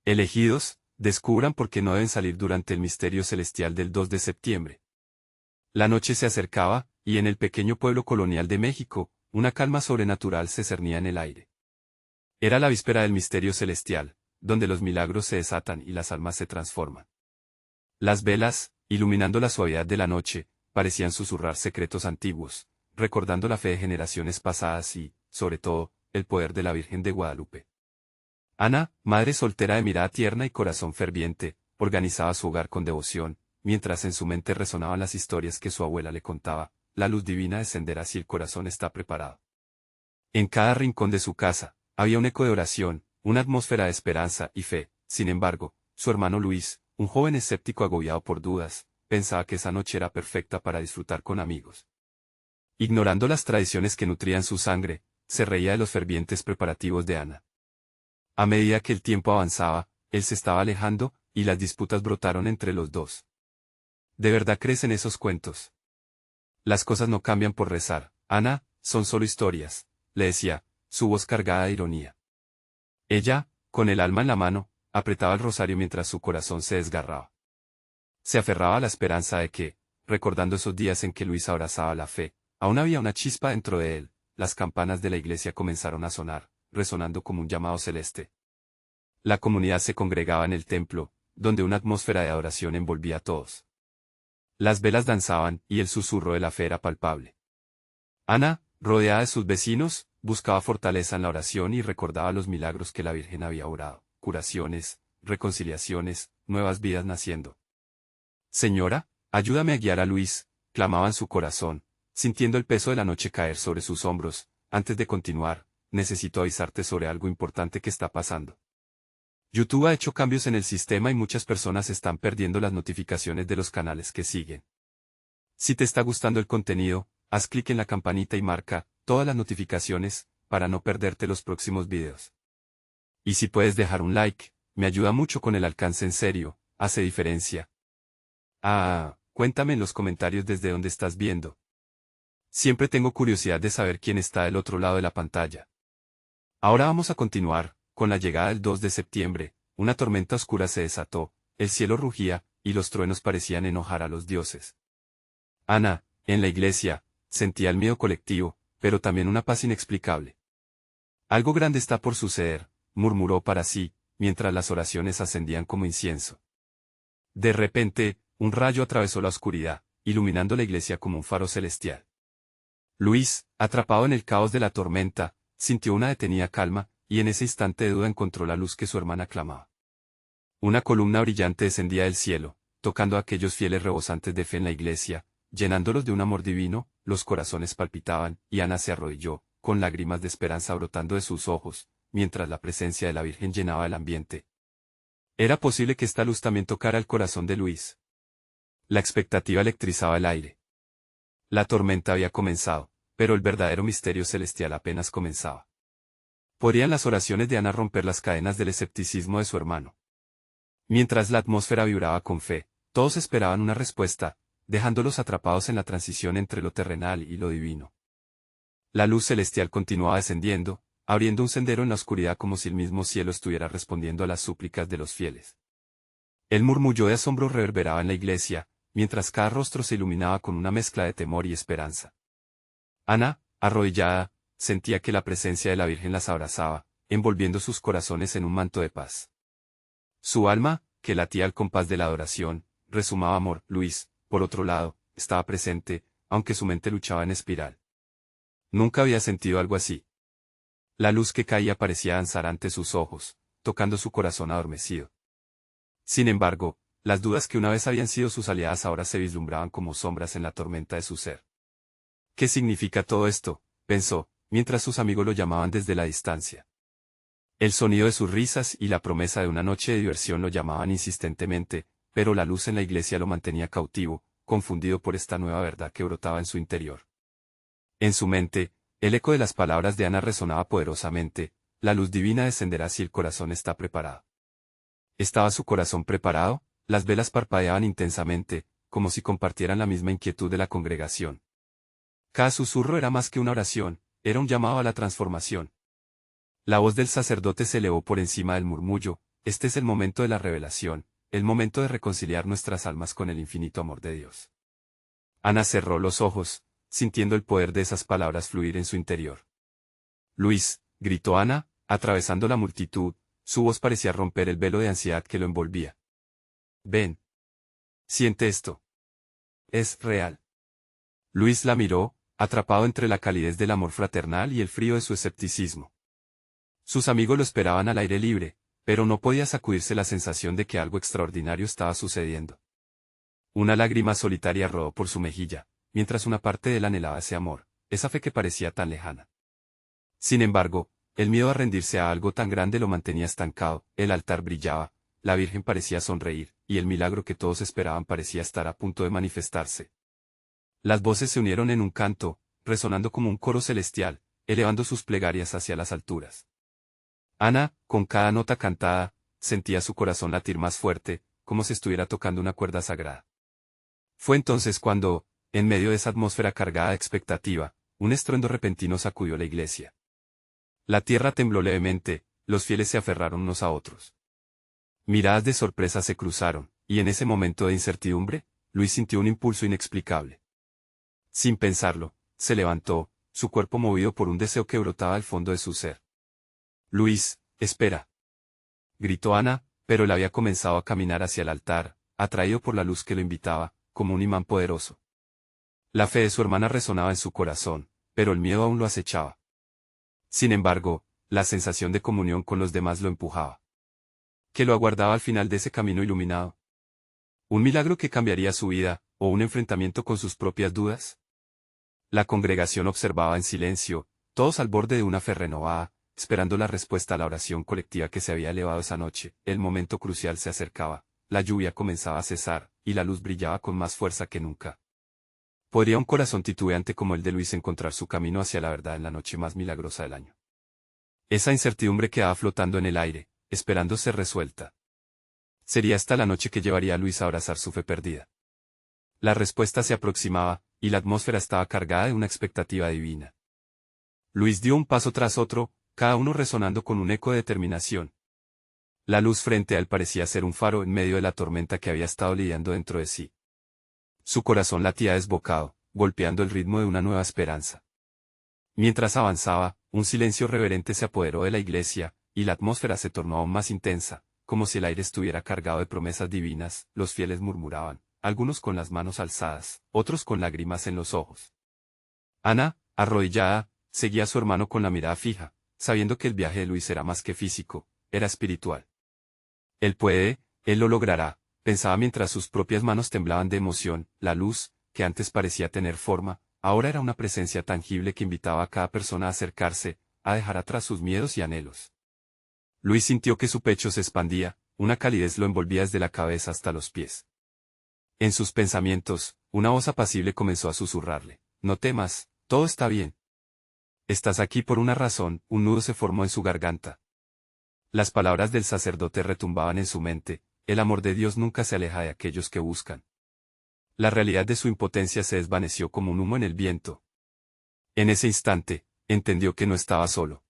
Elegidos, descubran por qué no deben salir durante el misterio celestial del 2 de septiembre. La noche se acercaba, y en el pequeño pueblo colonial de México, una calma sobrenatural se cernía en el aire. Era la víspera del misterio celestial, donde los milagros se desatan y las almas se transforman. Las velas, iluminando la suavidad de la noche, parecían susurrar secretos antiguos, recordando la fe de generaciones pasadas y, sobre todo, el poder de la Virgen de Guadalupe. Ana, madre soltera de mirada tierna y corazón ferviente, organizaba su hogar con devoción, mientras en su mente resonaban las historias que su abuela le contaba. La luz divina descenderá si el corazón está preparado. En cada rincón de su casa, había un eco de oración, una atmósfera de esperanza y fe. Sin embargo, su hermano Luis, un joven escéptico agobiado por dudas, pensaba que esa noche era perfecta para disfrutar con amigos. Ignorando las tradiciones que nutrían su sangre, se reía de los fervientes preparativos de Ana. A medida que el tiempo avanzaba, él se estaba alejando, y las disputas brotaron entre los dos. ¿De verdad crees en esos cuentos? Las cosas no cambian por rezar, Ana, son solo historias, le decía, su voz cargada de ironía. Ella, con el alma en la mano, apretaba el rosario mientras su corazón se desgarraba. Se aferraba a la esperanza de que, recordando esos días en que Luis abrazaba la fe, aún había una chispa dentro de él. Las campanas de la iglesia comenzaron a sonar, resonando como un llamado celeste. La comunidad se congregaba en el templo, donde una atmósfera de adoración envolvía a todos. Las velas danzaban, y el susurro de la fe era palpable. Ana, rodeada de sus vecinos, buscaba fortaleza en la oración y recordaba los milagros que la Virgen había obrado, curaciones, reconciliaciones, nuevas vidas naciendo. Señora, ayúdame a guiar a Luis, clamaba en su corazón, sintiendo el peso de la noche caer sobre sus hombros. Antes de continuar, necesito avisarte sobre algo importante que está pasando. YouTube ha hecho cambios en el sistema y muchas personas están perdiendo las notificaciones de los canales que siguen. Si te está gustando el contenido, haz clic en la campanita y marca todas las notificaciones para no perderte los próximos videos. Y si puedes dejar un like, me ayuda mucho con el alcance. En serio, hace diferencia. Cuéntame en los comentarios desde dónde estás viendo. Siempre tengo curiosidad de saber quién está del otro lado de la pantalla. Ahora vamos a continuar. Con la llegada del 2 de septiembre, una tormenta oscura se desató, el cielo rugía, y los truenos parecían enojar a los dioses. Ana, en la iglesia, sentía el miedo colectivo, pero también una paz inexplicable. Algo grande está por suceder, murmuró para sí, mientras las oraciones ascendían como incienso. De repente, un rayo atravesó la oscuridad, iluminando la iglesia como un faro celestial. Luis, atrapado en el caos de la tormenta, sintió una detenida calma, y en ese instante de duda encontró la luz que su hermana clamaba. Una columna brillante descendía del cielo, tocando a aquellos fieles rebosantes de fe en la iglesia, llenándolos de un amor divino. Los corazones palpitaban, y Ana se arrodilló, con lágrimas de esperanza brotando de sus ojos, mientras la presencia de la Virgen llenaba el ambiente. Era posible que esta luz también tocara el corazón de Luis. La expectativa electrizaba el aire. La tormenta había comenzado, pero el verdadero misterio celestial apenas comenzaba. ¿Podrían las oraciones de Ana romper las cadenas del escepticismo de su hermano? Mientras la atmósfera vibraba con fe, todos esperaban una respuesta, dejándolos atrapados en la transición entre lo terrenal y lo divino. La luz celestial continuaba descendiendo, abriendo un sendero en la oscuridad como si el mismo cielo estuviera respondiendo a las súplicas de los fieles. El murmullo de asombro reverberaba en la iglesia, mientras cada rostro se iluminaba con una mezcla de temor y esperanza. Ana, arrodillada, sentía que la presencia de la Virgen las abrazaba, envolviendo sus corazones en un manto de paz. Su alma, que latía al compás de la adoración, resumaba amor. Luis, por otro lado, estaba presente, aunque su mente luchaba en espiral. Nunca había sentido algo así. La luz que caía parecía danzar ante sus ojos, tocando su corazón adormecido. Sin embargo, las dudas que una vez habían sido sus aliadas ahora se vislumbraban como sombras en la tormenta de su ser. ¿Qué significa todo esto?, pensó, mientras sus amigos lo llamaban desde la distancia. El sonido de sus risas y la promesa de una noche de diversión lo llamaban insistentemente, pero la luz en la iglesia lo mantenía cautivo, confundido por esta nueva verdad que brotaba en su interior. En su mente, el eco de las palabras de Ana resonaba poderosamente: la luz divina descenderá si el corazón está preparado. ¿Estaba su corazón preparado? Las velas parpadeaban intensamente, como si compartieran la misma inquietud de la congregación. Cada susurro era más que una oración, era un llamado a la transformación. La voz del sacerdote se elevó por encima del murmullo, este es el momento de la revelación, el momento de reconciliar nuestras almas con el infinito amor de Dios. Ana cerró los ojos, sintiendo el poder de esas palabras fluir en su interior. Luis, gritó Ana, atravesando la multitud, su voz parecía romper el velo de ansiedad que lo envolvía. Ven. Siente esto. Es real. Luis la miró, atrapado entre la calidez del amor fraternal y el frío de su escepticismo. Sus amigos lo esperaban al aire libre, pero no podía sacudirse la sensación de que algo extraordinario estaba sucediendo. Una lágrima solitaria rodó por su mejilla, mientras una parte de él anhelaba ese amor, esa fe que parecía tan lejana. Sin embargo, el miedo a rendirse a algo tan grande lo mantenía estancado, el altar brillaba, la Virgen parecía sonreír, y el milagro que todos esperaban parecía estar a punto de manifestarse. Las voces se unieron en un canto, resonando como un coro celestial, elevando sus plegarias hacia las alturas. Ana, con cada nota cantada, sentía su corazón latir más fuerte, como si estuviera tocando una cuerda sagrada. Fue entonces cuando, en medio de esa atmósfera cargada de expectativa, un estruendo repentino sacudió la iglesia. La tierra tembló levemente, los fieles se aferraron unos a otros. Miradas de sorpresa se cruzaron, y en ese momento de incertidumbre, Luis sintió un impulso inexplicable. Sin pensarlo, se levantó, su cuerpo movido por un deseo que brotaba al fondo de su ser. Luis, espera. Gritó Ana, pero él había comenzado a caminar hacia el altar, atraído por la luz que lo invitaba, como un imán poderoso. La fe de su hermana resonaba en su corazón, pero el miedo aún lo acechaba. Sin embargo, la sensación de comunión con los demás lo empujaba. ¿Qué lo aguardaba al final de ese camino iluminado? ¿Un milagro que cambiaría su vida, o un enfrentamiento con sus propias dudas? La congregación observaba en silencio, todos al borde de una fe renovada, esperando la respuesta a la oración colectiva que se había elevado esa noche. El momento crucial se acercaba, la lluvia comenzaba a cesar, y la luz brillaba con más fuerza que nunca. ¿Podría un corazón titubeante como el de Luis encontrar su camino hacia la verdad en la noche más milagrosa del año? Esa incertidumbre quedaba flotando en el aire, esperando ser resuelta. Sería esta la noche que llevaría a Luis a abrazar su fe perdida. La respuesta se aproximaba, y la atmósfera estaba cargada de una expectativa divina. Luis dio un paso tras otro, cada uno resonando con un eco de determinación. La luz frente a él parecía ser un faro en medio de la tormenta que había estado lidiando dentro de sí. Su corazón latía desbocado, golpeando el ritmo de una nueva esperanza. Mientras avanzaba, un silencio reverente se apoderó de la iglesia, y la atmósfera se tornó aún más intensa, como si el aire estuviera cargado de promesas divinas. Los fieles murmuraban, algunos con las manos alzadas, otros con lágrimas en los ojos. Ana, arrodillada, seguía a su hermano con la mirada fija, sabiendo que el viaje de Luis era más que físico, era espiritual. Él puede, él lo logrará, pensaba mientras sus propias manos temblaban de emoción. La luz, que antes parecía tener forma, ahora era una presencia tangible que invitaba a cada persona a acercarse, a dejar atrás sus miedos y anhelos. Luis sintió que su pecho se expandía, una calidez lo envolvía desde la cabeza hasta los pies. En sus pensamientos, una voz apacible comenzó a susurrarle, no temas, todo está bien. Estás aquí por una razón. Un nudo se formó en su garganta. Las palabras del sacerdote retumbaban en su mente, el amor de Dios nunca se aleja de aquellos que buscan. La realidad de su impotencia se desvaneció como un humo en el viento. En ese instante, entendió que no estaba solo.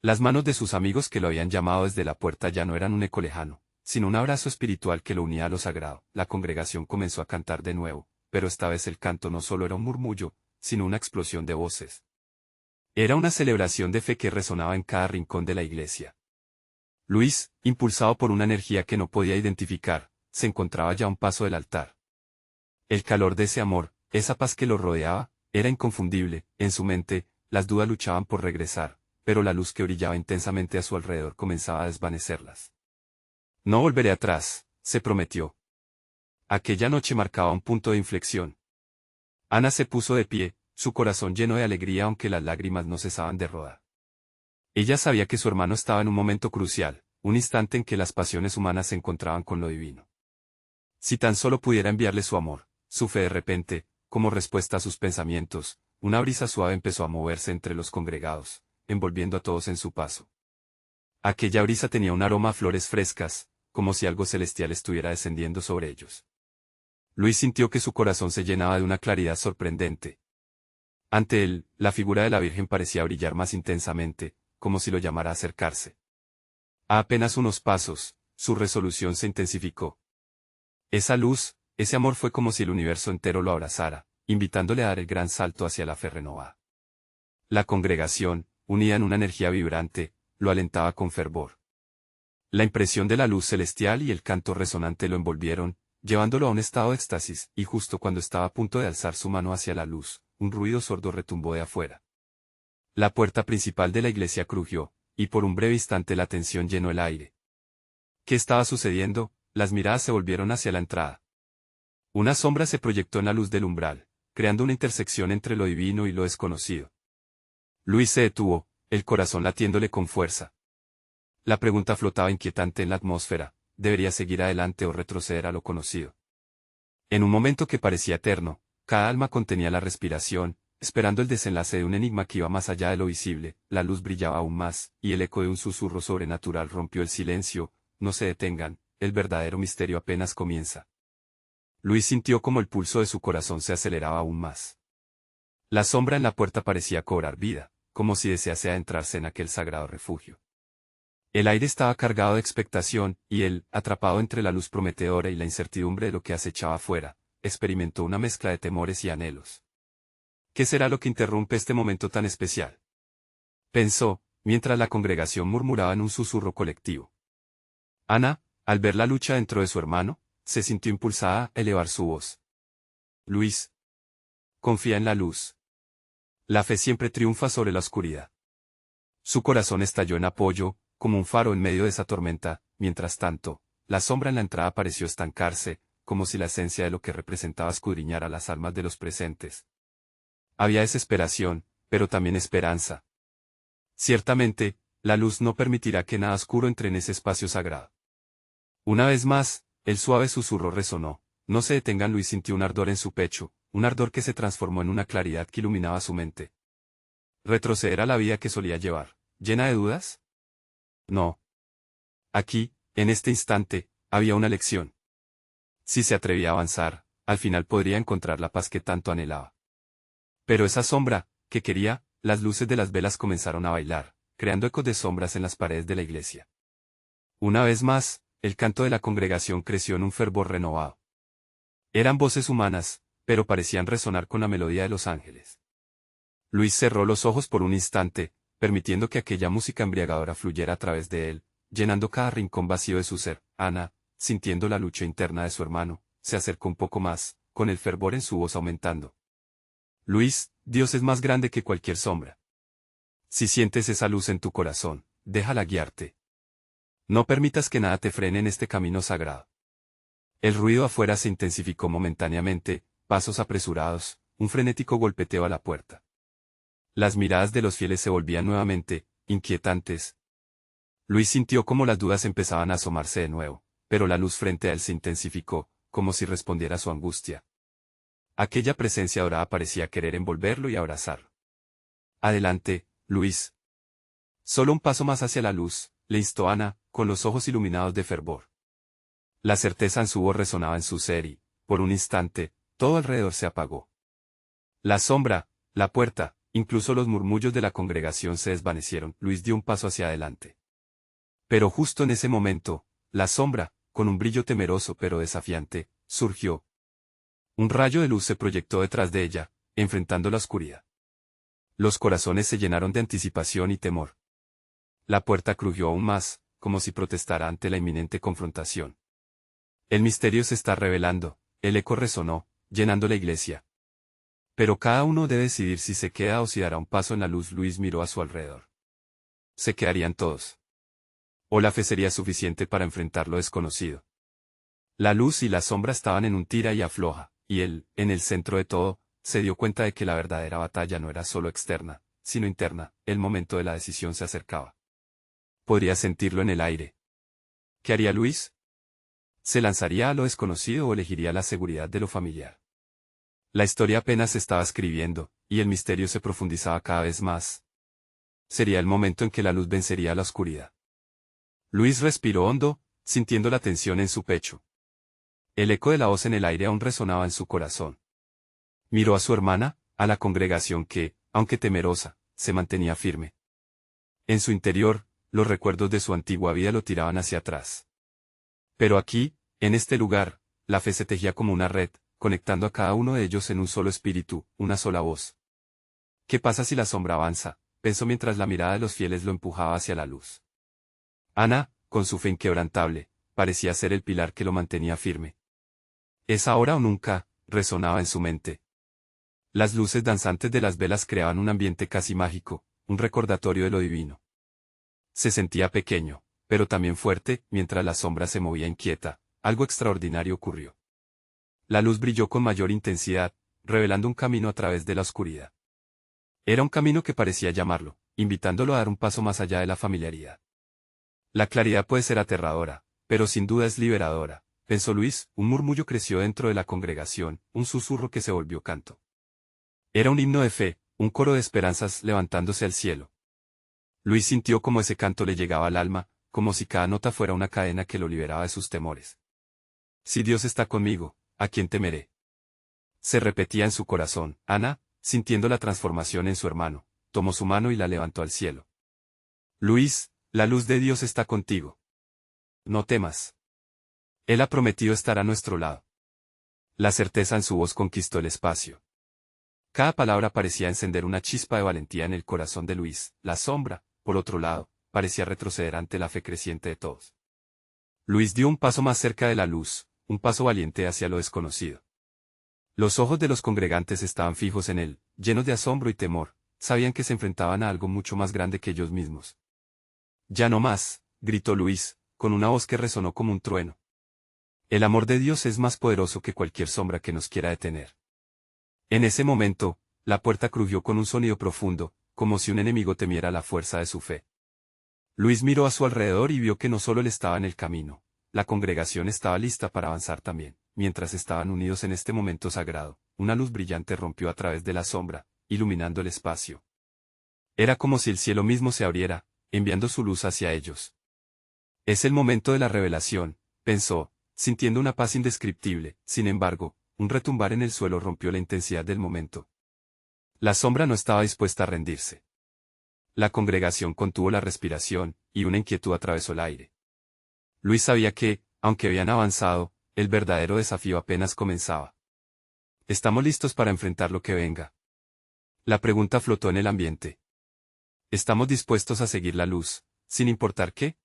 Las manos de sus amigos que lo habían llamado desde la puerta ya no eran un eco lejano, sino un abrazo espiritual que lo unía a lo sagrado. La congregación comenzó a cantar de nuevo, pero esta vez el canto no solo era un murmullo, sino una explosión de voces. Era una celebración de fe que resonaba en cada rincón de la iglesia. Luis, impulsado por una energía que no podía identificar, se encontraba ya a un paso del altar. El calor de ese amor, esa paz que lo rodeaba, era inconfundible. En su mente, las dudas luchaban por regresar, pero la luz que brillaba intensamente a su alrededor comenzaba a desvanecerlas. No volveré atrás, se prometió. Aquella noche marcaba un punto de inflexión. Ana se puso de pie, su corazón lleno de alegría aunque las lágrimas no cesaban de rodar. Ella sabía que su hermano estaba en un momento crucial, un instante en que las pasiones humanas se encontraban con lo divino. Si tan solo pudiera enviarle su amor, su fe. De repente, como respuesta a sus pensamientos, una brisa suave empezó a moverse entre los congregados, envolviendo a todos en su paso. Aquella brisa tenía un aroma a flores frescas, como si algo celestial estuviera descendiendo sobre ellos. Luis sintió que su corazón se llenaba de una claridad sorprendente. Ante él, la figura de la Virgen parecía brillar más intensamente, como si lo llamara a acercarse. A apenas unos pasos, su resolución se intensificó. Esa luz, ese amor fue como si el universo entero lo abrazara, invitándole a dar el gran salto hacia la fe renovada. La congregación, unida en una energía vibrante, lo alentaba con fervor. La impresión de la luz celestial y el canto resonante lo envolvieron, llevándolo a un estado de éxtasis, y justo cuando estaba a punto de alzar su mano hacia la luz, un ruido sordo retumbó de afuera. La puerta principal de la iglesia crujió, y por un breve instante la tensión llenó el aire. ¿Qué estaba sucediendo? Las miradas se volvieron hacia la entrada. Una sombra se proyectó en la luz del umbral, creando una intersección entre lo divino y lo desconocido. Luis se detuvo, el corazón latiéndole con fuerza. La pregunta flotaba inquietante en la atmósfera: ¿debería seguir adelante o retroceder a lo conocido? En un momento que parecía eterno, cada alma contenía la respiración, esperando el desenlace de un enigma que iba más allá de lo visible. La luz brillaba aún más, y el eco de un susurro sobrenatural rompió el silencio: no se detengan, el verdadero misterio apenas comienza. Luis sintió como el pulso de su corazón se aceleraba aún más. La sombra en la puerta parecía cobrar vida, como si desease adentrarse en aquel sagrado refugio. El aire estaba cargado de expectación, y él, atrapado entre la luz prometedora y la incertidumbre de lo que acechaba afuera, experimentó una mezcla de temores y anhelos. ¿Qué será lo que interrumpe este momento tan especial?, pensó, mientras la congregación murmuraba en un susurro colectivo. Ana, al ver la lucha dentro de su hermano, se sintió impulsada a elevar su voz. Luis, confía en la luz. La fe siempre triunfa sobre la oscuridad. Su corazón estalló en apoyo, como un faro en medio de esa tormenta. Mientras tanto, la sombra en la entrada pareció estancarse, como si la esencia de lo que representaba escudriñara las almas de los presentes. Había desesperación, pero también esperanza. Ciertamente, la luz no permitirá que nada oscuro entre en ese espacio sagrado. Una vez más, el suave susurro resonó. No se detengan. Luis sintió un ardor en su pecho, un ardor que se transformó en una claridad que iluminaba su mente. ¿Retroceder a la vida que solía llevar, llena de dudas? No. Aquí, en este instante, había una lección. Si se atrevía a avanzar, al final podría encontrar la paz que tanto anhelaba. Pero esa sombra, ¿qué quería? Las luces de las velas comenzaron a bailar, creando ecos de sombras en las paredes de la iglesia. Una vez más, el canto de la congregación creció en un fervor renovado. Eran voces humanas, pero parecían resonar con la melodía de los ángeles. Luis cerró los ojos por un instante, permitiendo que aquella música embriagadora fluyera a través de él, llenando cada rincón vacío de su ser. Ana, sintiendo la lucha interna de su hermano, se acercó un poco más, con el fervor en su voz aumentando. Luis, Dios es más grande que cualquier sombra. Si sientes esa luz en tu corazón, déjala guiarte. No permitas que nada te frene en este camino sagrado. El ruido afuera se intensificó momentáneamente, pasos apresurados, un frenético golpeteo a la puerta. Las miradas de los fieles se volvían nuevamente inquietantes. Luis sintió como las dudas empezaban a asomarse de nuevo, pero la luz frente a él se intensificó, como si respondiera a su angustia. Aquella presencia dorada parecía querer envolverlo y abrazarlo. Adelante, Luis. Solo un paso más hacia la luz, le instó Ana, con los ojos iluminados de fervor. La certeza en su voz resonaba en su ser y, por un instante, todo alrededor se apagó. La sombra, la puerta, incluso los murmullos de la congregación se desvanecieron. Luis dio un paso hacia adelante. Pero justo en ese momento, la sombra, con un brillo temeroso pero desafiante, surgió. Un rayo de luz se proyectó detrás de ella, enfrentando la oscuridad. Los corazones se llenaron de anticipación y temor. La puerta crujió aún más, como si protestara ante la inminente confrontación. El misterio se está revelando, el eco resonó, llenando la iglesia. Pero cada uno debe decidir si se queda o si dará un paso en la luz. Luis miró a su alrededor. ¿Se quedarían todos? ¿O la fe sería suficiente para enfrentar lo desconocido? La luz y la sombra estaban en un tira y afloja, y él, en el centro de todo, se dio cuenta de que la verdadera batalla no era solo externa, sino interna. El momento de la decisión se acercaba. Podría sentirlo en el aire. ¿Qué haría Luis? ¿Se lanzaría a lo desconocido o elegiría la seguridad de lo familiar? La historia apenas se estaba escribiendo, y el misterio se profundizaba cada vez más. Sería el momento en que la luz vencería a la oscuridad. Luis respiró hondo, sintiendo la tensión en su pecho. El eco de la voz en el aire aún resonaba en su corazón. Miró a su hermana, a la congregación que, aunque temerosa, se mantenía firme. En su interior, los recuerdos de su antigua vida lo tiraban hacia atrás. Pero aquí, en este lugar, la fe se tejía como una red, conectando a cada uno de ellos en un solo espíritu, una sola voz. ¿Qué pasa si la sombra avanza?, pensó mientras la mirada de los fieles lo empujaba hacia la luz. Ana, con su fe inquebrantable, parecía ser el pilar que lo mantenía firme. ¿Es ahora o nunca?, resonaba en su mente. Las luces danzantes de las velas creaban un ambiente casi mágico, un recordatorio de lo divino. Se sentía pequeño, pero también fuerte, mientras la sombra se movía inquieta. Algo extraordinario ocurrió. La luz brilló con mayor intensidad, revelando un camino a través de la oscuridad. Era un camino que parecía llamarlo, invitándolo a dar un paso más allá de la familiaridad. La claridad puede ser aterradora, pero sin duda es liberadora, pensó Luis. Un murmullo creció dentro de la congregación, un susurro que se volvió canto. Era un himno de fe, un coro de esperanzas levantándose al cielo. Luis sintió como ese canto le llegaba al alma, como si cada nota fuera una cadena que lo liberaba de sus temores. Si Dios está conmigo, ¿a quién temeré? Se repetía en su corazón. Ana, sintiendo la transformación en su hermano, tomó su mano y la levantó al cielo. Luis, la luz de Dios está contigo. No temas. Él ha prometido estar a nuestro lado. La certeza en su voz conquistó el espacio. Cada palabra parecía encender una chispa de valentía en el corazón de Luis. La sombra, por otro lado, parecía retroceder ante la fe creciente de todos. Luis dio un paso más cerca de la luz, un paso valiente hacia lo desconocido. Los ojos de los congregantes estaban fijos en él, llenos de asombro y temor, sabían que se enfrentaban a algo mucho más grande que ellos mismos. Ya no más, gritó Luis, con una voz que resonó como un trueno. El amor de Dios es más poderoso que cualquier sombra que nos quiera detener. En ese momento, la puerta crujió con un sonido profundo, como si un enemigo temiera la fuerza de su fe. Luis miró a su alrededor y vio que no solo él estaba en el camino, la congregación estaba lista para avanzar también. Mientras estaban unidos en este momento sagrado, una luz brillante rompió a través de la sombra, iluminando el espacio. Era como si el cielo mismo se abriera, enviando su luz hacia ellos. Es el momento de la revelación, pensó, sintiendo una paz indescriptible. Sin embargo, un retumbar en el suelo rompió la intensidad del momento. La sombra no estaba dispuesta a rendirse. La congregación contuvo la respiración, y una inquietud atravesó el aire. Luis sabía que, aunque habían avanzado, el verdadero desafío apenas comenzaba. ¿Estamos listos para enfrentar lo que venga? La pregunta flotó en el ambiente. ¿Estamos dispuestos a seguir la luz, sin importar qué?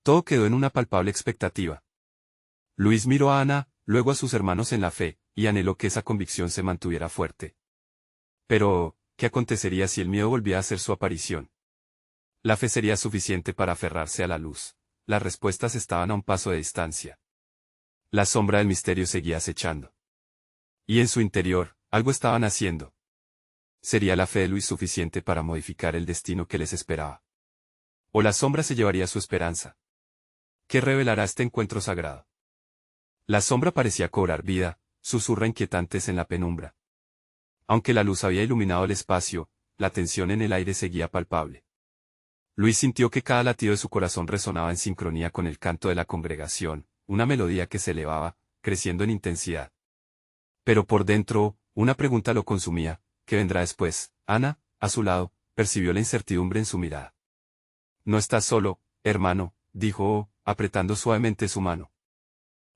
Todo quedó en una palpable expectativa. Luis miró a Ana, luego a sus hermanos en la fe, y anheló que esa convicción se mantuviera fuerte. Pero, ¿qué acontecería si el miedo volvía a hacer su aparición? La fe sería suficiente para aferrarse a la luz. Las respuestas estaban a un paso de distancia. La sombra del misterio seguía acechando. Y en su interior, algo estaban haciendo. ¿Sería la fe de Luis suficiente para modificar el destino que les esperaba? ¿O la sombra se llevaría su esperanza? ¿Qué revelará este encuentro sagrado? La sombra parecía cobrar vida, susurra inquietantes en la penumbra. Aunque la luz había iluminado el espacio, la tensión en el aire seguía palpable. Luis sintió que cada latido de su corazón resonaba en sincronía con el canto de la congregación, una melodía que se elevaba, creciendo en intensidad. Pero por dentro, una pregunta lo consumía: ¿qué vendrá después? Ana, a su lado, percibió la incertidumbre en su mirada. No estás solo, hermano, dijo, apretando suavemente su mano.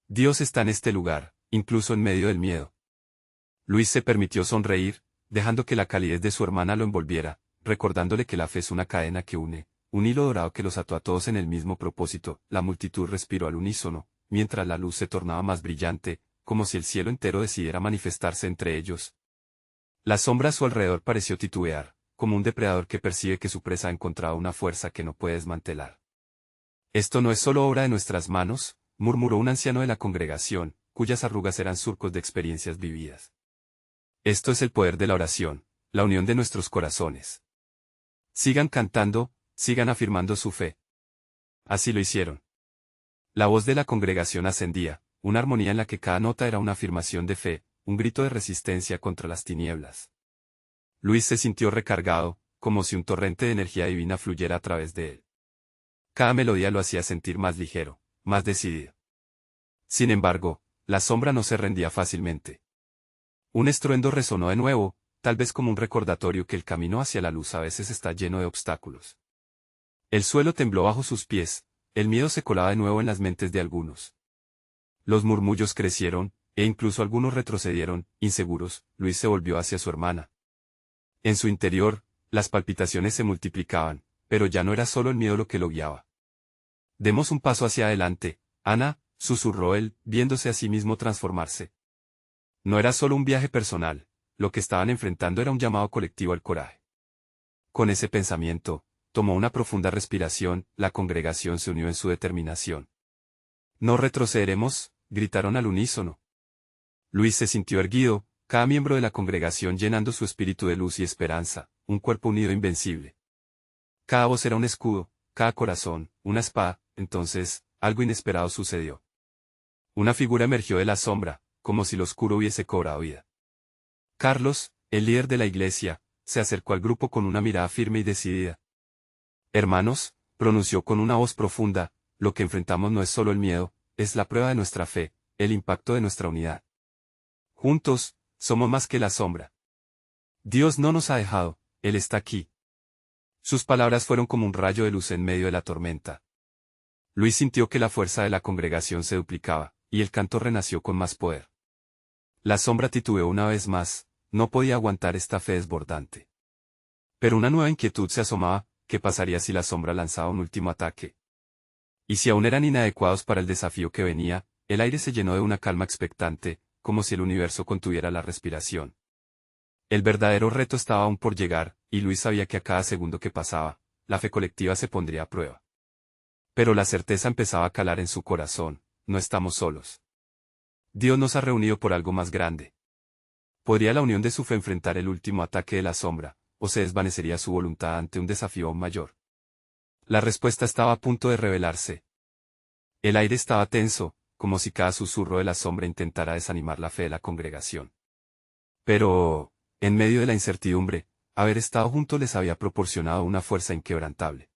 Dios está en este lugar, incluso en medio del miedo. Luis se permitió sonreír, dejando que la calidez de su hermana lo envolviera, recordándole que la fe es una cadena que une, un hilo dorado que los ató a todos en el mismo propósito. La multitud respiró al unísono, mientras la luz se tornaba más brillante, como si el cielo entero decidiera manifestarse entre ellos. La sombra a su alrededor pareció titubear, como un depredador que percibe que su presa ha encontrado una fuerza que no puede desmantelar. Esto no es solo obra de nuestras manos, murmuró un anciano de la congregación, cuyas arrugas eran surcos de experiencias vividas. Esto es el poder de la oración, la unión de nuestros corazones. Sigan cantando, sigan afirmando su fe. Así lo hicieron. La voz de la congregación ascendía, una armonía en la que cada nota era una afirmación de fe, un grito de resistencia contra las tinieblas. Luis se sintió recargado, como si un torrente de energía divina fluyera a través de él. Cada melodía lo hacía sentir más ligero, más decidido. Sin embargo, la sombra no se rendía fácilmente. Un estruendo resonó de nuevo, tal vez como un recordatorio que el camino hacia la luz a veces está lleno de obstáculos. El suelo tembló bajo sus pies, el miedo se colaba de nuevo en las mentes de algunos. Los murmullos crecieron, e incluso algunos retrocedieron, inseguros. Luis se volvió hacia su hermana. En su interior, las palpitaciones se multiplicaban, pero ya no era solo el miedo lo que lo guiaba. Demos un paso hacia adelante, Ana, susurró él, viéndose a sí mismo transformarse. No era solo un viaje personal, lo que estaban enfrentando era un llamado colectivo al coraje. Con ese pensamiento, tomó una profunda respiración, la congregación se unió en su determinación. No retrocederemos, gritaron al unísono. Luis se sintió erguido, cada miembro de la congregación llenando su espíritu de luz y esperanza, un cuerpo unido invencible. Cada voz era un escudo, cada corazón, una espada. Entonces, algo inesperado sucedió. Una figura emergió de la sombra, como si lo oscuro hubiese cobrado vida. Carlos, el líder de la iglesia, se acercó al grupo con una mirada firme y decidida. Hermanos, pronunció con una voz profunda, lo que enfrentamos no es solo el miedo, es la prueba de nuestra fe, el impacto de nuestra unidad. Juntos, somos más que la sombra. Dios no nos ha dejado, Él está aquí. Sus palabras fueron como un rayo de luz en medio de la tormenta. Luis sintió que la fuerza de la congregación se duplicaba, y el canto renació con más poder. La sombra titubeó una vez más, no podía aguantar esta fe desbordante. Pero una nueva inquietud se asomaba, ¿qué pasaría si la sombra lanzaba un último ataque? Y si aún eran inadecuados para el desafío que venía, el aire se llenó de una calma expectante, como si el universo contuviera la respiración. El verdadero reto estaba aún por llegar, y Luis sabía que a cada segundo que pasaba, la fe colectiva se pondría a prueba. Pero la certeza empezaba a calar en su corazón, no estamos solos. Dios nos ha reunido por algo más grande. ¿Podría la unión de su fe enfrentar el último ataque de la sombra, o se desvanecería su voluntad ante un desafío aún mayor? La respuesta estaba a punto de revelarse. El aire estaba tenso, como si cada susurro de la sombra intentara desanimar la fe de la congregación. Pero, en medio de la incertidumbre, haber estado juntos les había proporcionado una fuerza inquebrantable.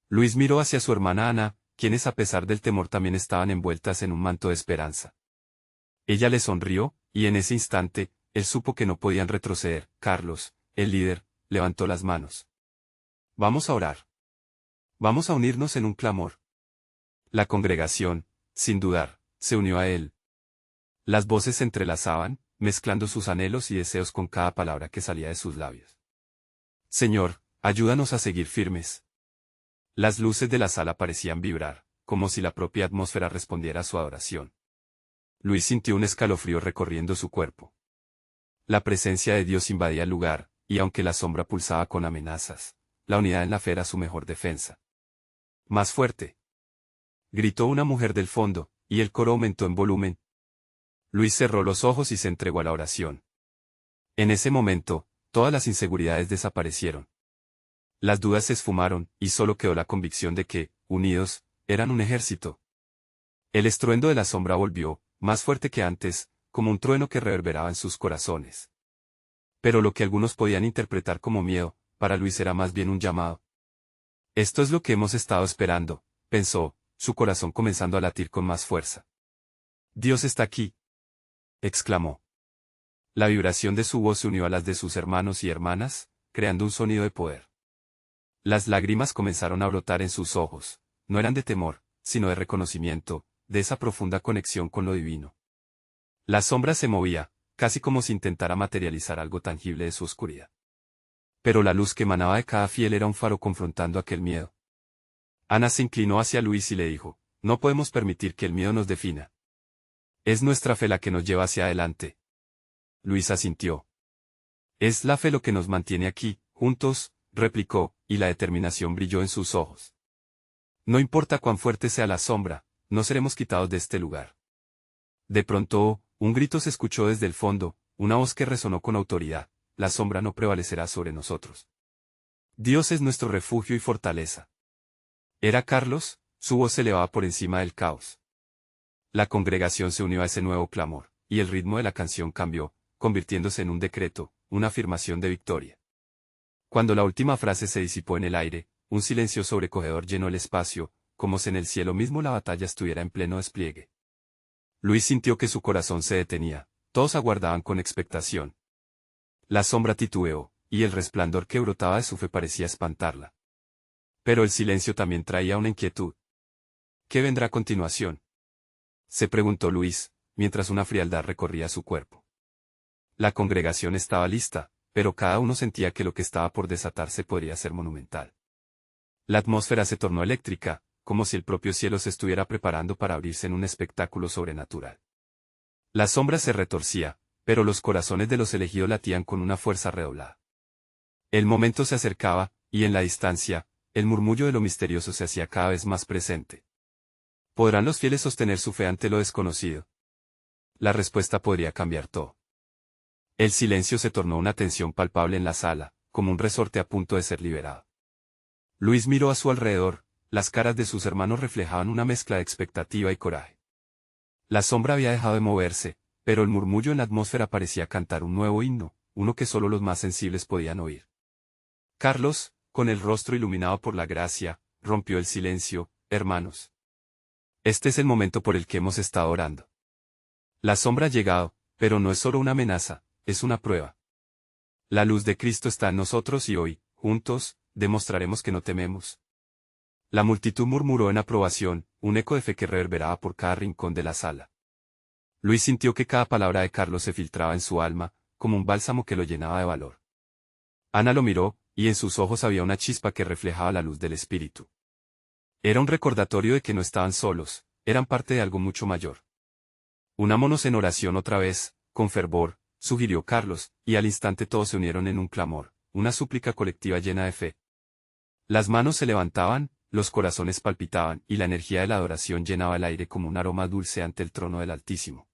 Luis miró hacia su hermana Ana, quienes a pesar del temor también estaban envueltas en un manto de esperanza. Ella le sonrió, y en ese instante, él supo que no podían retroceder. Carlos, el líder, levantó las manos. Vamos a orar. Vamos a unirnos en un clamor. La congregación, sin dudar, se unió a él. Las voces se entrelazaban, mezclando sus anhelos y deseos con cada palabra que salía de sus labios. Señor, ayúdanos a seguir firmes. Las luces de la sala parecían vibrar, como si la propia atmósfera respondiera a su adoración. Luis sintió un escalofrío recorriendo su cuerpo. La presencia de Dios invadía el lugar, y aunque la sombra pulsaba con amenazas, la unidad en la fe era su mejor defensa. Más fuerte. Gritó una mujer del fondo, y el coro aumentó en volumen. Luis cerró los ojos y se entregó a la oración. En ese momento, todas las inseguridades desaparecieron. Las dudas se esfumaron, y solo quedó la convicción de que, unidos, eran un ejército. El estruendo de la sombra volvió, más fuerte que antes, como un trueno que reverberaba en sus corazones. Pero lo que algunos podían interpretar como miedo, para Luis era más bien un llamado. Esto es lo que hemos estado esperando, pensó, su corazón comenzando a latir con más fuerza. Dios está aquí, exclamó. La vibración de su voz se unió a las de sus hermanos y hermanas, creando un sonido de poder. Las lágrimas comenzaron a brotar en sus ojos, no eran de temor, sino de reconocimiento, de esa profunda conexión con lo divino. La sombra se movía, casi como si intentara materializar algo tangible de su oscuridad. Pero la luz que emanaba de cada fiel era un faro confrontando aquel miedo. Ana se inclinó hacia Luis y le dijo, no podemos permitir que el miedo nos defina. Es nuestra fe la que nos lleva hacia adelante. Luis asintió. Es la fe lo que nos mantiene aquí, juntos, replicó, y la determinación brilló en sus ojos. No importa cuán fuerte sea la sombra, no seremos quitados de este lugar. De pronto, un grito se escuchó desde el fondo, una voz que resonó con autoridad, la sombra no prevalecerá sobre nosotros. Dios es nuestro refugio y fortaleza. ¿Era Carlos? Su voz se elevaba por encima del caos. La congregación se unió a ese nuevo clamor, y el ritmo de la canción cambió, convirtiéndose en un decreto, una afirmación de victoria. Cuando la última frase se disipó en el aire, un silencio sobrecogedor llenó el espacio, como si en el cielo mismo la batalla estuviera en pleno despliegue. Luis sintió que su corazón se detenía, todos aguardaban con expectación. La sombra titubeó, y el resplandor que brotaba de su fe parecía espantarla. Pero el silencio también traía una inquietud. ¿Qué vendrá a continuación?, se preguntó Luis, mientras una frialdad recorría su cuerpo. La congregación estaba lista, pero cada uno sentía que lo que estaba por desatarse podría ser monumental. La atmósfera se tornó eléctrica, como si el propio cielo se estuviera preparando para abrirse en un espectáculo sobrenatural. La sombra se retorcía, pero los corazones de los elegidos latían con una fuerza redoblada. El momento se acercaba, y en la distancia, el murmullo de lo misterioso se hacía cada vez más presente. ¿Podrán los fieles sostener su fe ante lo desconocido? La respuesta podría cambiar todo. El silencio se tornó una tensión palpable en la sala, como un resorte a punto de ser liberado. Luis miró a su alrededor, las caras de sus hermanos reflejaban una mezcla de expectativa y coraje. La sombra había dejado de moverse, pero el murmullo en la atmósfera parecía cantar un nuevo himno, uno que solo los más sensibles podían oír. Carlos, con el rostro iluminado por la gracia, rompió el silencio. Hermanos, este es el momento por el que hemos estado orando. La sombra ha llegado, pero no es solo una amenaza, es una prueba. La luz de Cristo está en nosotros y hoy, juntos, demostraremos que no tememos. La multitud murmuró en aprobación, un eco de fe que reverberaba por cada rincón de la sala. Luis sintió que cada palabra de Carlos se filtraba en su alma, como un bálsamo que lo llenaba de valor. Ana lo miró, y en sus ojos había una chispa que reflejaba la luz del Espíritu. Era un recordatorio de que no estaban solos, eran parte de algo mucho mayor. Unámonos en oración otra vez, con fervor, sugirió Carlos, y al instante todos se unieron en un clamor, una súplica colectiva llena de fe. Las manos se levantaban, los corazones palpitaban, y la energía de la adoración llenaba el aire como un aroma dulce ante el trono del Altísimo.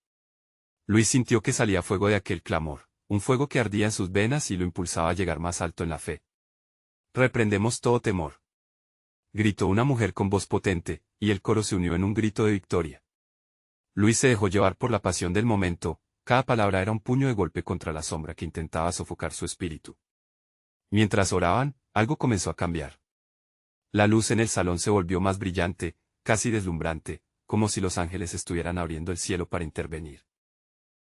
Luis sintió que salía fuego de aquel clamor, un fuego que ardía en sus venas y lo impulsaba a llegar más alto en la fe. Reprendemos todo temor, gritó una mujer con voz potente, y el coro se unió en un grito de victoria. Luis se dejó llevar por la pasión del momento, cada palabra era un puño de golpe contra la sombra que intentaba sofocar su espíritu. Mientras oraban, algo comenzó a cambiar. La luz en el salón se volvió más brillante, casi deslumbrante, como si los ángeles estuvieran abriendo el cielo para intervenir.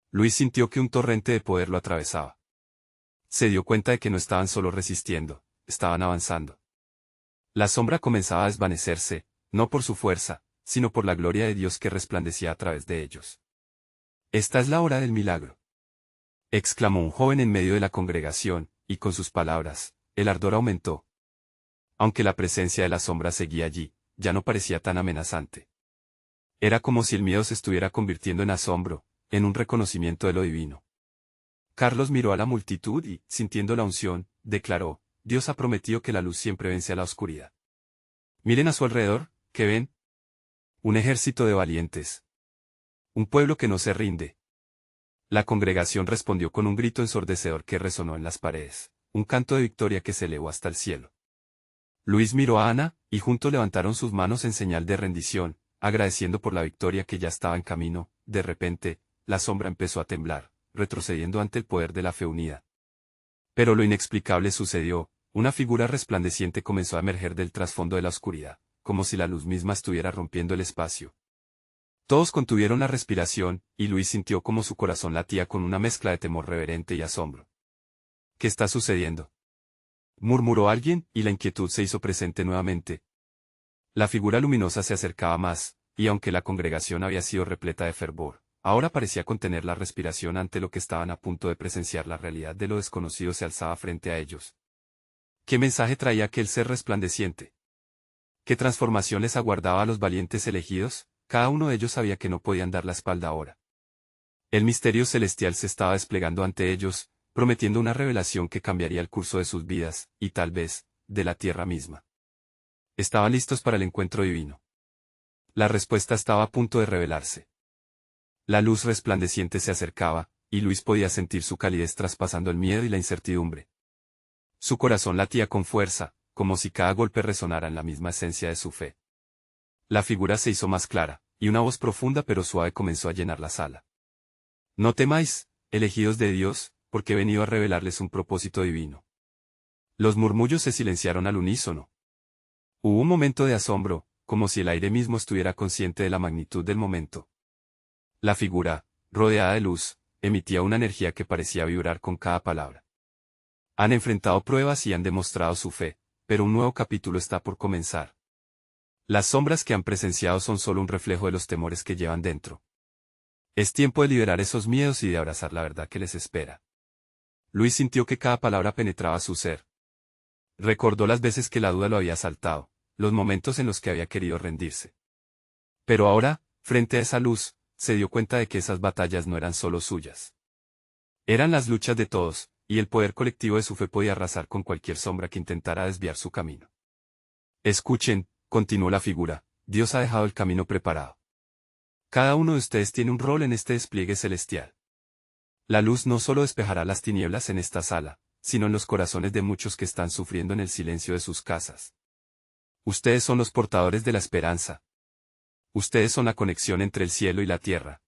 Luis sintió que un torrente de poder lo atravesaba. Se dio cuenta de que no estaban solo resistiendo, estaban avanzando. La sombra comenzaba a desvanecerse, no por su fuerza, sino por la gloria de Dios que resplandecía a través de ellos. «Esta es la hora del milagro», exclamó un joven en medio de la congregación, y con sus palabras, el ardor aumentó. Aunque la presencia de la sombra seguía allí, ya no parecía tan amenazante. Era como si el miedo se estuviera convirtiendo en asombro, en un reconocimiento de lo divino. Carlos miró a la multitud y, sintiendo la unción, declaró: «Dios ha prometido que la luz siempre vence a la oscuridad. Miren a su alrededor, ¿qué ven? Un ejército de valientes. Un pueblo que no se rinde». La congregación respondió con un grito ensordecedor que resonó en las paredes, un canto de victoria que se elevó hasta el cielo. Luis miró a Ana, y juntos levantaron sus manos en señal de rendición, agradeciendo por la victoria que ya estaba en camino. De repente, la sombra empezó a temblar, retrocediendo ante el poder de la fe unida. Pero lo inexplicable sucedió, una figura resplandeciente comenzó a emerger del trasfondo de la oscuridad, como si la luz misma estuviera rompiendo el espacio. Todos contuvieron la respiración, y Luis sintió como su corazón latía con una mezcla de temor reverente y asombro. «¿Qué está sucediendo?», murmuró alguien, y la inquietud se hizo presente nuevamente. La figura luminosa se acercaba más, y aunque la congregación había sido repleta de fervor, ahora parecía contener la respiración ante lo que estaban a punto de presenciar. La realidad de lo desconocido se alzaba frente a ellos. ¿Qué mensaje traía aquel ser resplandeciente? ¿Qué transformación les aguardaba a los valientes elegidos? Cada uno de ellos sabía que no podían dar la espalda ahora. El misterio celestial se estaba desplegando ante ellos, prometiendo una revelación que cambiaría el curso de sus vidas, y tal vez, de la tierra misma. Estaban listos para el encuentro divino. La respuesta estaba a punto de revelarse. La luz resplandeciente se acercaba, y Luis podía sentir su calidez traspasando el miedo y la incertidumbre. Su corazón latía con fuerza, como si cada golpe resonara en la misma esencia de su fe. La figura se hizo más clara, y una voz profunda pero suave comenzó a llenar la sala. «No temáis, elegidos de Dios, porque he venido a revelarles un propósito divino». Los murmullos se silenciaron al unísono. Hubo un momento de asombro, como si el aire mismo estuviera consciente de la magnitud del momento. La figura, rodeada de luz, emitía una energía que parecía vibrar con cada palabra. Han enfrentado pruebas y han demostrado su fe, pero un nuevo capítulo está por comenzar. Las sombras que han presenciado son solo un reflejo de los temores que llevan dentro. Es tiempo de liberar esos miedos y de abrazar la verdad que les espera. Luis sintió que cada palabra penetraba su ser. Recordó las veces que la duda lo había asaltado, los momentos en los que había querido rendirse. Pero ahora, frente a esa luz, se dio cuenta de que esas batallas no eran solo suyas. Eran las luchas de todos, y el poder colectivo de su fe podía arrasar con cualquier sombra que intentara desviar su camino. Escuchen, continuó la figura, Dios ha dejado el camino preparado. Cada uno de ustedes tiene un rol en este despliegue celestial. La luz no solo despejará las tinieblas en esta sala, sino en los corazones de muchos que están sufriendo en el silencio de sus casas. Ustedes son los portadores de la esperanza. Ustedes son la conexión entre el cielo y la tierra.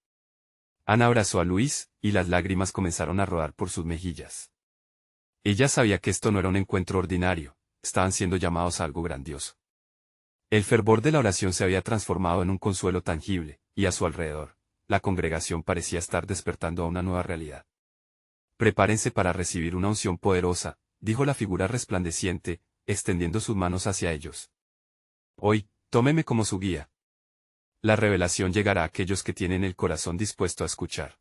Ana abrazó a Luis, y las lágrimas comenzaron a rodar por sus mejillas. Ella sabía que esto no era un encuentro ordinario, estaban siendo llamados a algo grandioso. El fervor de la oración se había transformado en un consuelo tangible, y a su alrededor, la congregación parecía estar despertando a una nueva realidad. Prepárense para recibir una unción poderosa, dijo la figura resplandeciente, extendiendo sus manos hacia ellos. Hoy, tómeme como su guía. La revelación llegará a aquellos que tienen el corazón dispuesto a escuchar.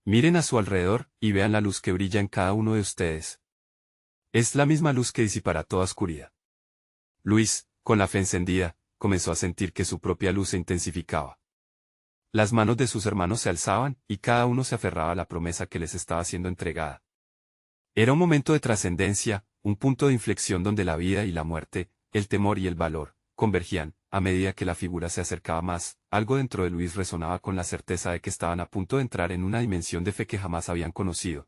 Miren a su alrededor, y vean la luz que brilla en cada uno de ustedes. Es la misma luz que disipará toda oscuridad. Luis, con la fe encendida, comenzó a sentir que su propia luz se intensificaba. Las manos de sus hermanos se alzaban, y cada uno se aferraba a la promesa que les estaba siendo entregada. Era un momento de trascendencia, un punto de inflexión donde la vida y la muerte, el temor y el valor, convergían. A medida que la figura se acercaba más, algo dentro de Luis resonaba con la certeza de que estaban a punto de entrar en una dimensión de fe que jamás habían conocido.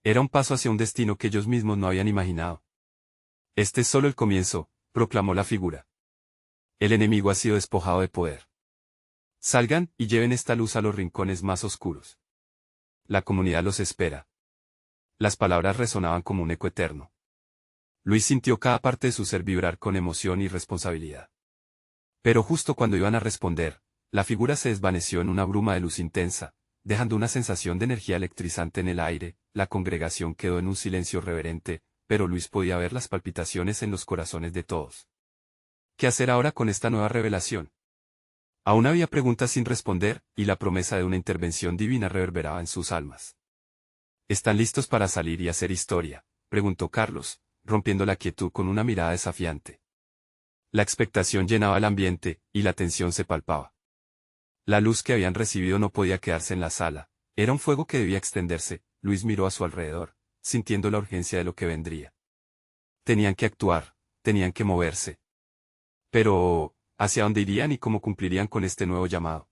Era un paso hacia un destino que ellos mismos no habían imaginado. Este es solo el comienzo, proclamó la figura. El enemigo ha sido despojado de poder. Salgan y lleven esta luz a los rincones más oscuros. La comunidad los espera. Las palabras resonaban como un eco eterno. Luis sintió cada parte de su ser vibrar con emoción y responsabilidad. Pero justo cuando iban a responder, la figura se desvaneció en una bruma de luz intensa, dejando una sensación de energía electrizante en el aire. La congregación quedó en un silencio reverente, pero Luis podía ver las palpitaciones en los corazones de todos. ¿Qué hacer ahora con esta nueva revelación? Aún había preguntas sin responder, y la promesa de una intervención divina reverberaba en sus almas. ¿Están listos para salir y hacer historia?, preguntó Carlos, rompiendo la quietud con una mirada desafiante. La expectación llenaba el ambiente, y la tensión se palpaba. La luz que habían recibido no podía quedarse en la sala, era un fuego que debía extenderse. Luis miró a su alrededor, sintiendo la urgencia de lo que vendría. Tenían que actuar, tenían que moverse. Pero, ¿hacia dónde irían y cómo cumplirían con este nuevo llamado?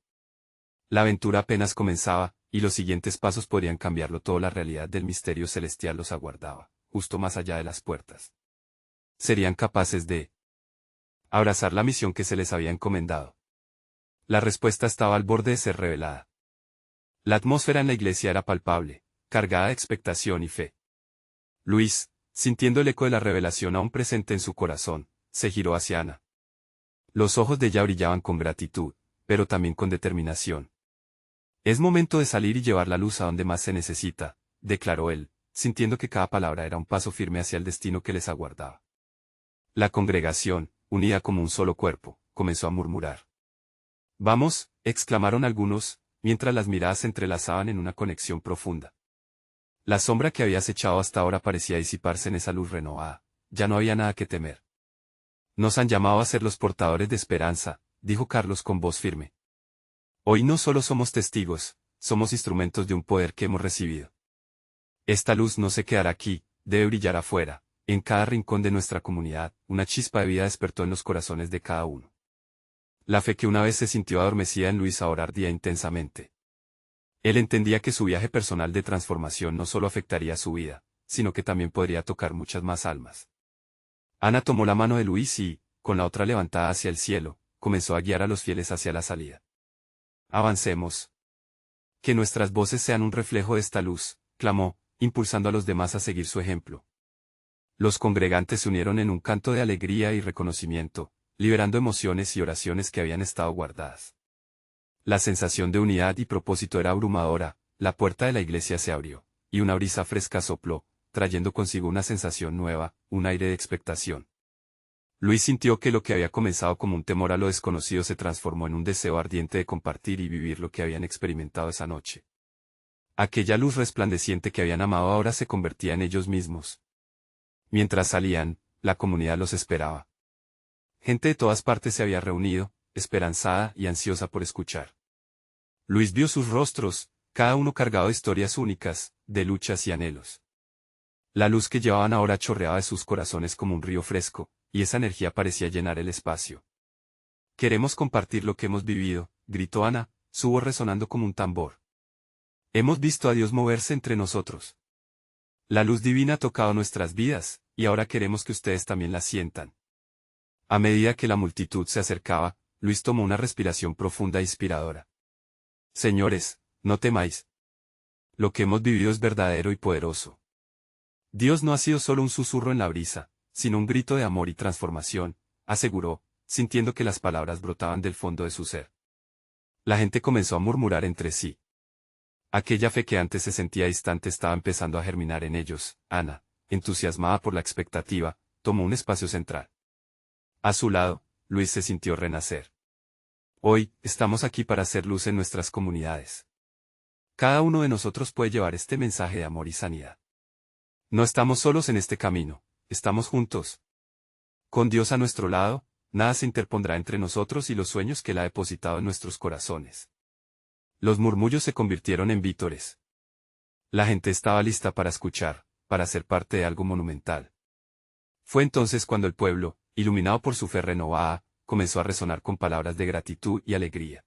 La aventura apenas comenzaba, y los siguientes pasos podrían cambiarlo todo. La realidad del misterio celestial los aguardaba, justo más allá de las puertas. ¿Serían capaces de abrazar la misión que se les había encomendado? La respuesta estaba al borde de ser revelada. La atmósfera en la iglesia era palpable, cargada de expectación y fe. Luis, sintiendo el eco de la revelación aún presente en su corazón, se giró hacia Ana. Los ojos de ella brillaban con gratitud, pero también con determinación. Es momento de salir y llevar la luz a donde más se necesita, declaró él, sintiendo que cada palabra era un paso firme hacia el destino que les aguardaba. La congregación, unida como un solo cuerpo, comenzó a murmurar. «Vamos», exclamaron algunos, mientras las miradas se entrelazaban en una conexión profunda. La sombra que había acechado hasta ahora parecía disiparse en esa luz renovada, ya no había nada que temer. «Nos han llamado a ser los portadores de esperanza», dijo Carlos con voz firme. «Hoy no solo somos testigos, somos instrumentos de un poder que hemos recibido. Esta luz no se quedará aquí, debe brillar afuera, en cada rincón de nuestra comunidad». Una chispa de vida despertó en los corazones de cada uno. La fe que una vez se sintió adormecida en Luis ahora ardía intensamente. Él entendía que su viaje personal de transformación no solo afectaría su vida, sino que también podría tocar muchas más almas. Ana tomó la mano de Luis y, con la otra levantada hacia el cielo, comenzó a guiar a los fieles hacia la salida. «Avancemos. Que nuestras voces sean un reflejo de esta luz», clamó, impulsando a los demás a seguir su ejemplo. Los congregantes se unieron en un canto de alegría y reconocimiento, liberando emociones y oraciones que habían estado guardadas. La sensación de unidad y propósito era abrumadora. La puerta de la iglesia se abrió, y una brisa fresca sopló, trayendo consigo una sensación nueva, un aire de expectación. Luis sintió que lo que había comenzado como un temor a lo desconocido se transformó en un deseo ardiente de compartir y vivir lo que habían experimentado esa noche. Aquella luz resplandeciente que habían amado ahora se convertía en ellos mismos. Mientras salían, la comunidad los esperaba. Gente de todas partes se había reunido, esperanzada y ansiosa por escuchar. Luis vio sus rostros, cada uno cargado de historias únicas, de luchas y anhelos. La luz que llevaban ahora chorreaba de sus corazones como un río fresco, y esa energía parecía llenar el espacio. Queremos compartir lo que hemos vivido, gritó Ana, su voz resonando como un tambor. Hemos visto a Dios moverse entre nosotros. La luz divina ha tocado nuestras vidas, y ahora queremos que ustedes también la sientan. A medida que la multitud se acercaba, Luis tomó una respiración profunda e inspiradora. Señores, no temáis. Lo que hemos vivido es verdadero y poderoso. Dios no ha sido solo un susurro en la brisa, sino un grito de amor y transformación, aseguró, sintiendo que las palabras brotaban del fondo de su ser. La gente comenzó a murmurar entre sí. Aquella fe que antes se sentía distante estaba empezando a germinar en ellos. Ana, entusiasmada por la expectativa, tomó un espacio central. A su lado, Luis se sintió renacer. Hoy, estamos aquí para hacer luz en nuestras comunidades. Cada uno de nosotros puede llevar este mensaje de amor y sanidad. No estamos solos en este camino, estamos juntos. Con Dios a nuestro lado, nada se interpondrá entre nosotros y los sueños que Él ha depositado en nuestros corazones. Los murmullos se convirtieron en vítores. La gente estaba lista para escuchar, para ser parte de algo monumental. Fue entonces cuando el pueblo, iluminado por su fe renovada, comenzó a resonar con palabras de gratitud y alegría.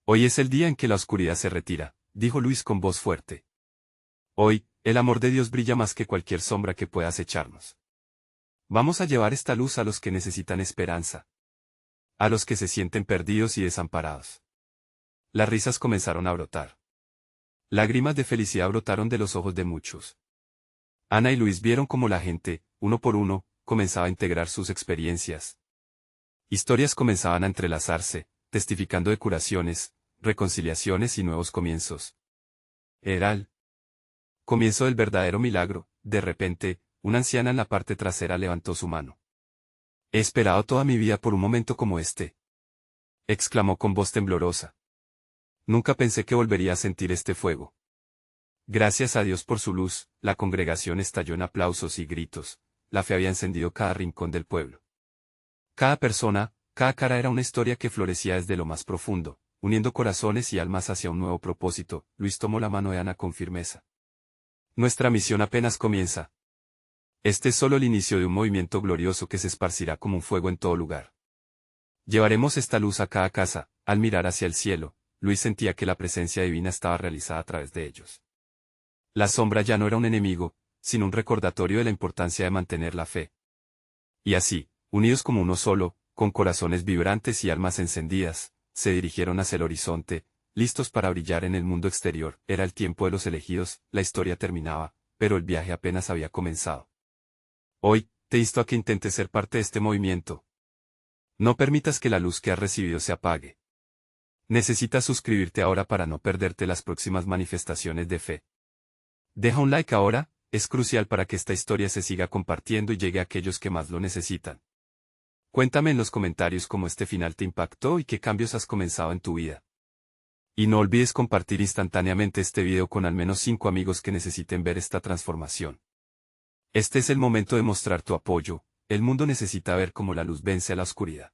Hoy es el día en que la oscuridad se retira, dijo Luis con voz fuerte. Hoy, el amor de Dios brilla más que cualquier sombra que pueda acecharnos. Vamos a llevar esta luz a los que necesitan esperanza. A los que se sienten perdidos y desamparados. Las risas comenzaron a brotar. Lágrimas de felicidad brotaron de los ojos de muchos. Ana y Luis vieron cómo la gente, uno por uno, comenzaba a integrar sus experiencias. Historias comenzaban a entrelazarse, testificando de curaciones, reconciliaciones y nuevos comienzos. Era el comienzo del verdadero milagro. De repente, una anciana en la parte trasera levantó su mano. He esperado toda mi vida por un momento como este, exclamó con voz temblorosa. Nunca pensé que volvería a sentir este fuego. Gracias a Dios por su luz, la congregación estalló en aplausos y gritos. La fe había encendido cada rincón del pueblo. Cada persona, cada cara era una historia que florecía desde lo más profundo, uniendo corazones y almas hacia un nuevo propósito. Luis tomó la mano de Ana con firmeza. Nuestra misión apenas comienza. Este es solo el inicio de un movimiento glorioso que se esparcirá como un fuego en todo lugar. Llevaremos esta luz a cada casa. Al mirar hacia el cielo, Luis sentía que la presencia divina estaba realizada a través de ellos. La sombra ya no era un enemigo, sino un recordatorio de la importancia de mantener la fe. Y así, unidos como uno solo, con corazones vibrantes y almas encendidas, se dirigieron hacia el horizonte, listos para brillar en el mundo exterior. Era el tiempo de los elegidos, la historia terminaba, pero el viaje apenas había comenzado. Hoy, te insto a que intentes ser parte de este movimiento. No permitas que la luz que has recibido se apague. Necesitas suscribirte ahora para no perderte las próximas manifestaciones de fe. Deja un like ahora, es crucial para que esta historia se siga compartiendo y llegue a aquellos que más lo necesitan. Cuéntame en los comentarios cómo este final te impactó y qué cambios has comenzado en tu vida. Y no olvides compartir instantáneamente este video con al menos 5 amigos que necesiten ver esta transformación. Este es el momento de mostrar tu apoyo. El mundo necesita ver cómo la luz vence a la oscuridad.